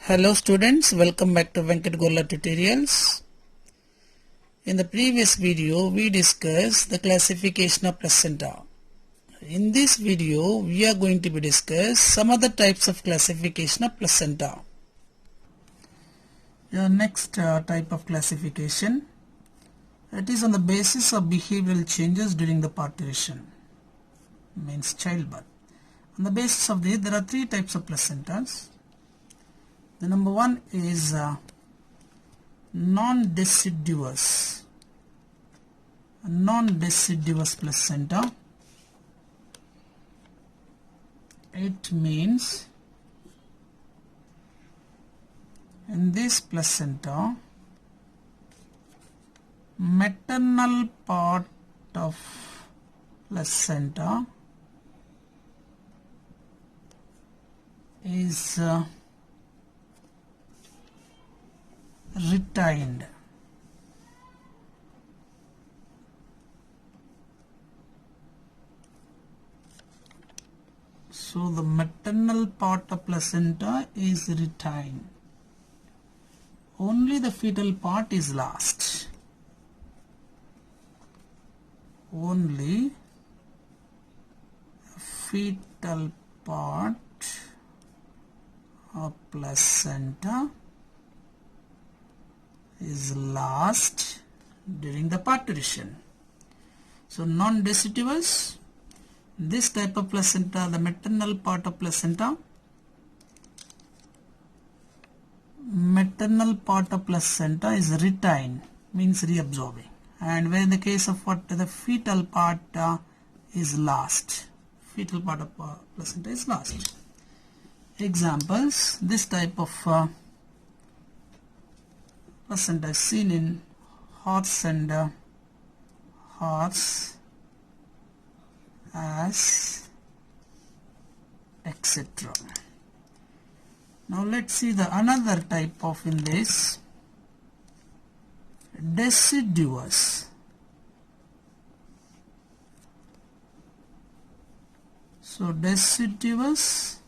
Hello students, welcome back to Venkat Golla Tutorials. In the previous video, we discussed the classification of placenta. In this video, we are going to be discuss some other types of classification of placenta. The next type of classification, it is on the basis of behavioral changes during the parturition, means childbirth. On the basis of this, there are three types of placentas. The number one is non-deciduous placenta. It means in this placenta, maternal part of placenta is retained. So the maternal part of placenta is retained. Only the fetal part is lost. Only fetal part of placenta is lost during the parturition. So non-deciduous, this type of placenta, the maternal part of placenta, is retained, means reabsorbing, and where in the case of what the fetal part is lost, fetal part of placenta is lost. Examples, this type of placenta is seen in horse and horse, ass, etc. Now let's see the another type of in this, deciduous. So deciduous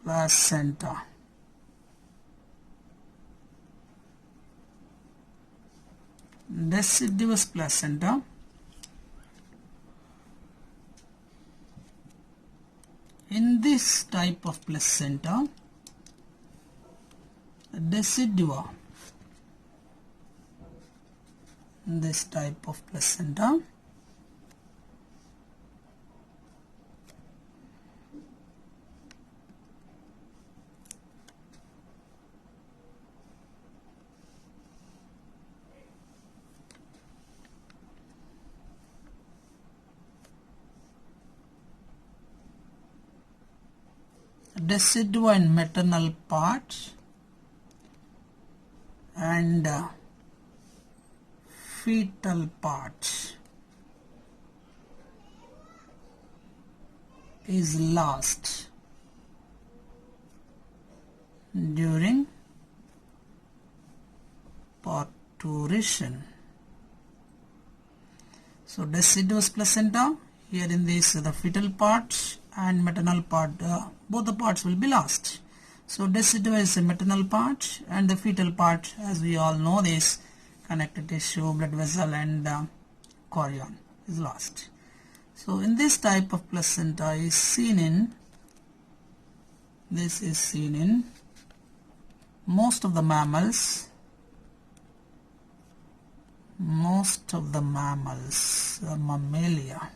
placenta. Deciduous placenta in this type of placenta, decidua, this type of placenta decidua in maternal part and fetal part is lost during parturition. So deciduous placenta, here in this the fetal part and maternal part, both the parts will be lost. So decidua is a maternal part and the fetal part, as we all know this, connective tissue, blood vessel and chorion is lost. So in this type of placenta is seen in, this is seen in most of the mammals, mammalia,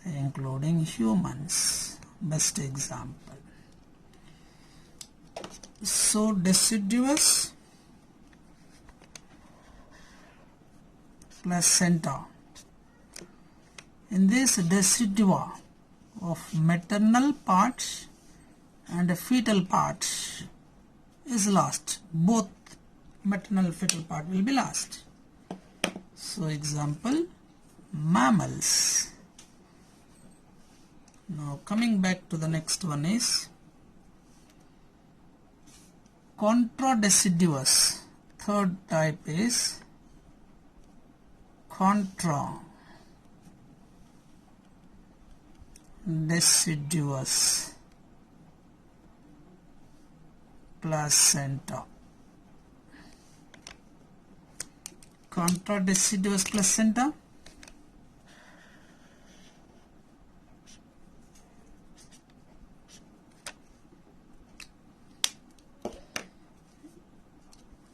including humans, best example. So deciduous placenta, in this decidua of maternal part and a fetal part is lost, both maternal and fetal part will be lost. So example, mammals. Now coming back to the next one is contradeciduous. Third type is contradeciduous placenta. Contradeciduous placenta.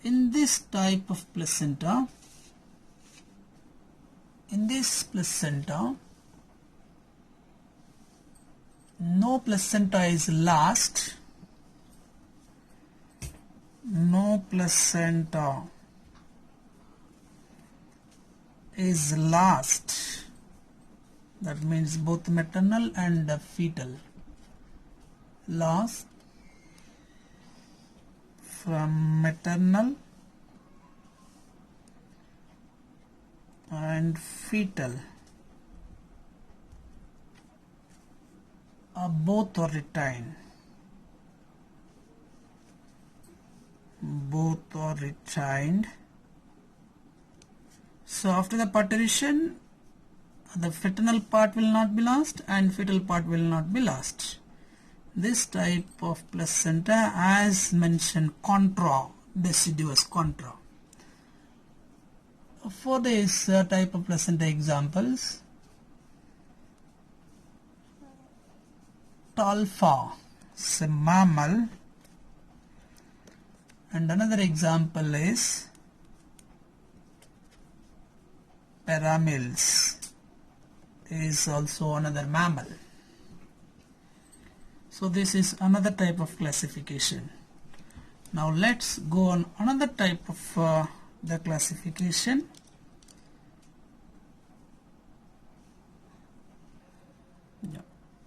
In this type of placenta, no placenta is last. No placenta is last. That means both maternal and fetal. Last from maternal and fetal. Both are retained. Both are retained. So after the parturition, the maternal part will not be lost and fetal part will not be lost. This type of placenta, as mentioned, contradeciduous, contra. For this type of placenta examples, Talfa is a mammal, and another example is Paramils is also another mammal. So this is another type of classification. Now let's go on another type of the classification.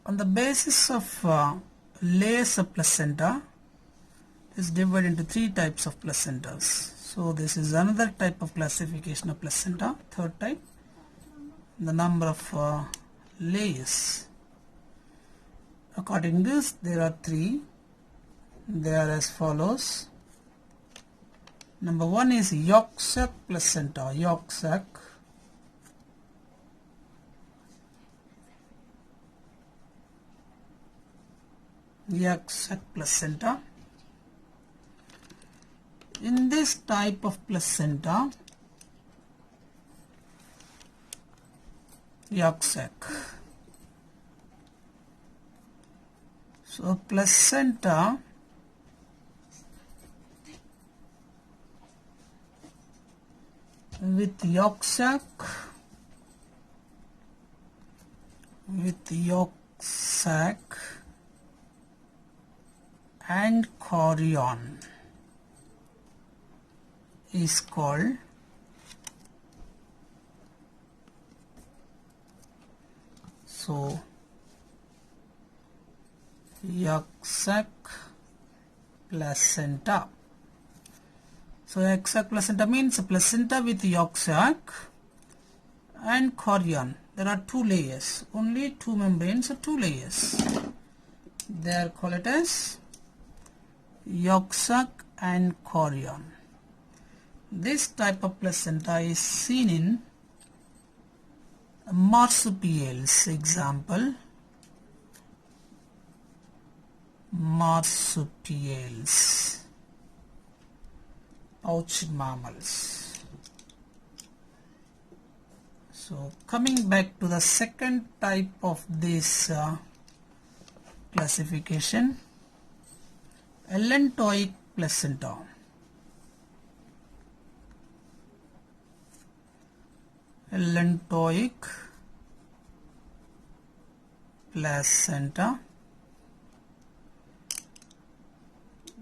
On the basis of layers of placenta, is divided into three types of placentas. So this is another type of classification of placenta, third type. The number of layers. According to this, there are three. They are as follows. Number one is yolk sac placenta. Yolk sac. Yolk sac placenta. In this type of placenta, yolk sac. So placenta with yolk sac, and chorion is called yolk sac placenta. So yolk sac placenta means a placenta with yolk sac and chorion. There are two layers, only two membranes or two layers. They are called as yolk sac and chorion. This type of placenta is seen in marsupials. Example, marsupials, pouched mammals. So coming back to the second type of this classification, allantoic placenta. Allantoic placenta.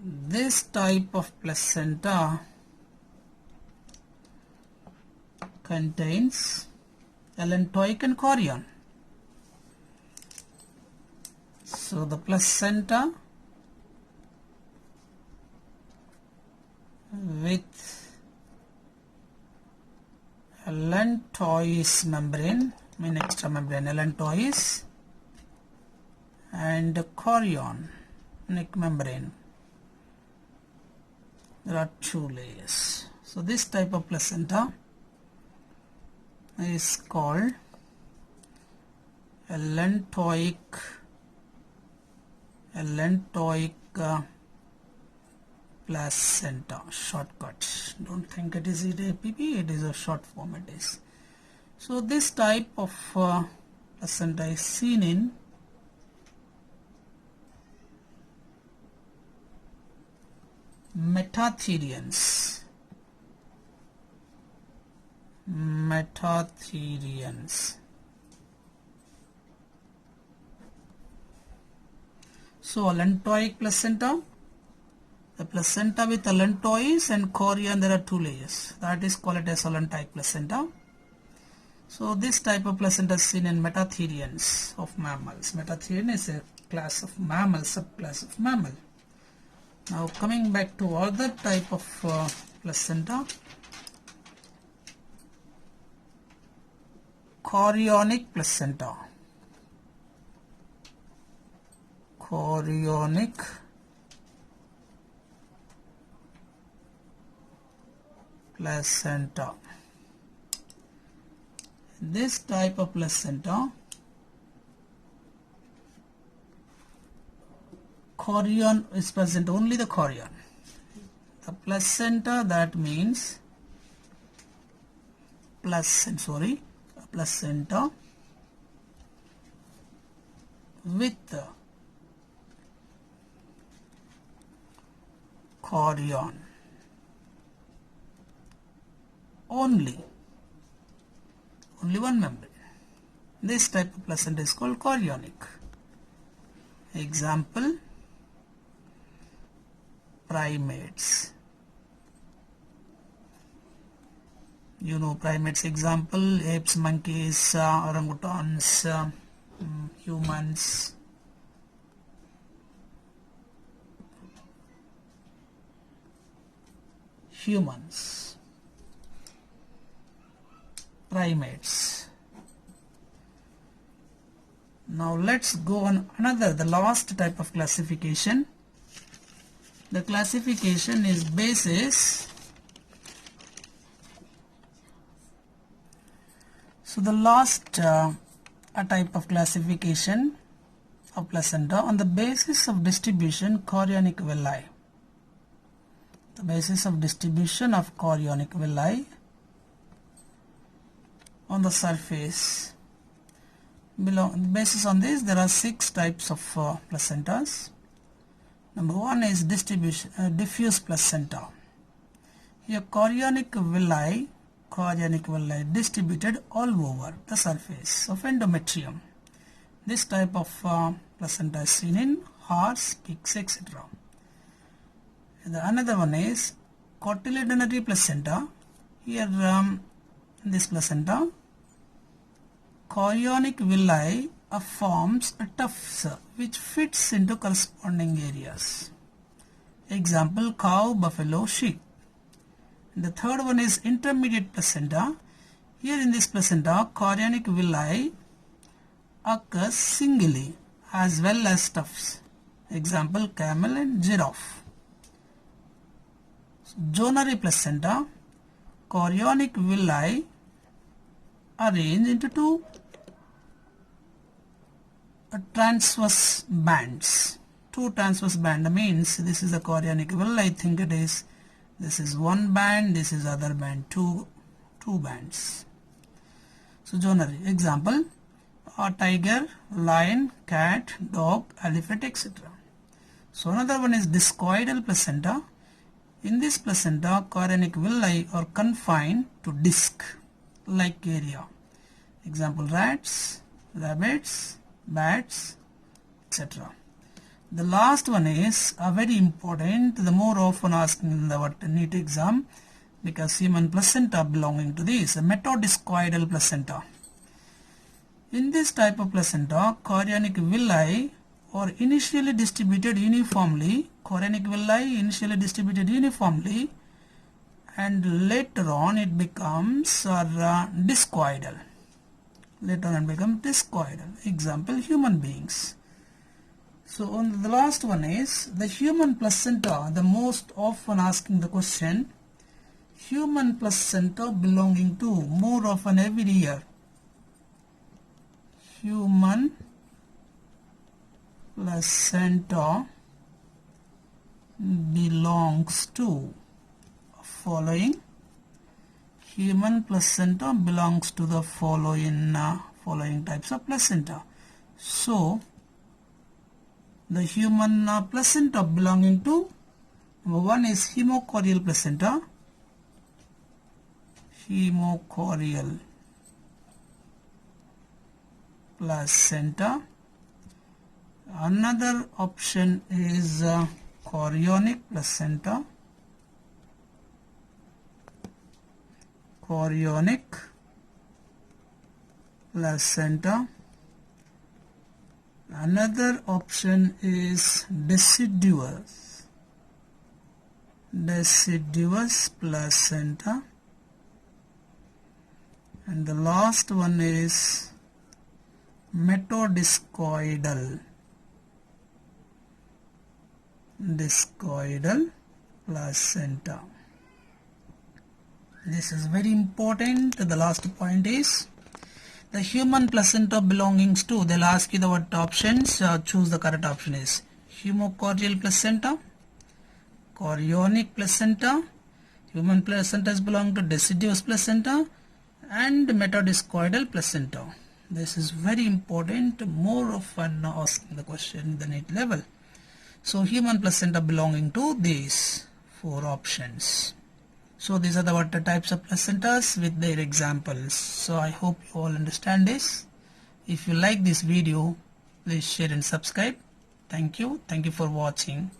This type of placenta contains allantoic and chorion. So the placenta with allantois membrane, mean extra membrane, allantois, and chorion, neck membrane. There are two layers. So this type of placenta is called allantoic placenta, shortcut. Don't think it is APP, it is a short form it is. So this type of placenta is seen in metatherians. So allantoic placenta, the placenta with allantois and chorion, there are two layers. That is called as allantoic placenta. So this type of placenta is seen in metatherians of mammals. Metatherian is a class of mammal, subclass of mammal. Now coming back to other type of placenta, chorionic placenta. Chorionic placenta. This type of placenta, chorion is present, only the chorion. The placenta, that means placenta with chorion only one membrane. This type of placenta is called chorionic. Example, primates. You know primates example, apes, monkeys, orangutans, humans. Primates. Now let's go on the last type of classification. The classification is basis. So the last type of classification of placenta on the basis of distribution chorionic villi. The basis of distribution of chorionic villi on the surface. Basis on this, there are 6 types of placentas. Number 1 is diffuse placenta. Here chorionic villi distributed all over the surface of endometrium. This type of placenta is seen in horse, pigs, etc. Another one is cotyledonary placenta. Here this placenta, chorionic villi forms a tufts which fits into corresponding areas. Example, cow, buffalo, sheep. The third one is intermediate placenta. Here in this placenta, chorionic villi occurs singly as well as tufts. Example, camel and giraffe. Zonary placenta, chorionic villi arranged into 2 transverse bands. 2 transverse band means this is the chorionic villi. I think it is. This is one band. This is other band. Two bands. So zonary. Example: a tiger, lion, cat, dog, elephant, etc. So another one is discoidal placenta. In this placenta, chorionic villi are confined to disc-like area. Example: rats, rabbits, bats, etc. The last one is very important, the more often asked in the NEET exam, because human placenta belonging to this, a metadiscoidal placenta. In this type of placenta, chorionic villi are initially distributed uniformly, and later on it becomes discoidal. Example, human beings. So on the last one is the human placenta, the most often asking the question, human placenta belonging to, more often every year, human placenta belongs to following. Human placenta belongs to the following types of placenta. So the human placenta belonging to, number one is hemochorial placenta. Hemochorial placenta. Another option is chorionic placenta. Chorionic placenta. Another option is deciduous placenta. And the last one is metadiscoidal placenta. This is very important. The last point is the human placenta belongings to, they'll ask you the what options, choose the correct option is hemochorial placenta, chorionic placenta, human placentas belong to deciduous placenta, and metadiscoidal placenta. This is very important, more often asking the question in the NEET level. So human placenta belonging to these four options. So these are the types of placentas with their examples. So I hope you all understand this. If you like this video, please share and subscribe. Thank you for watching.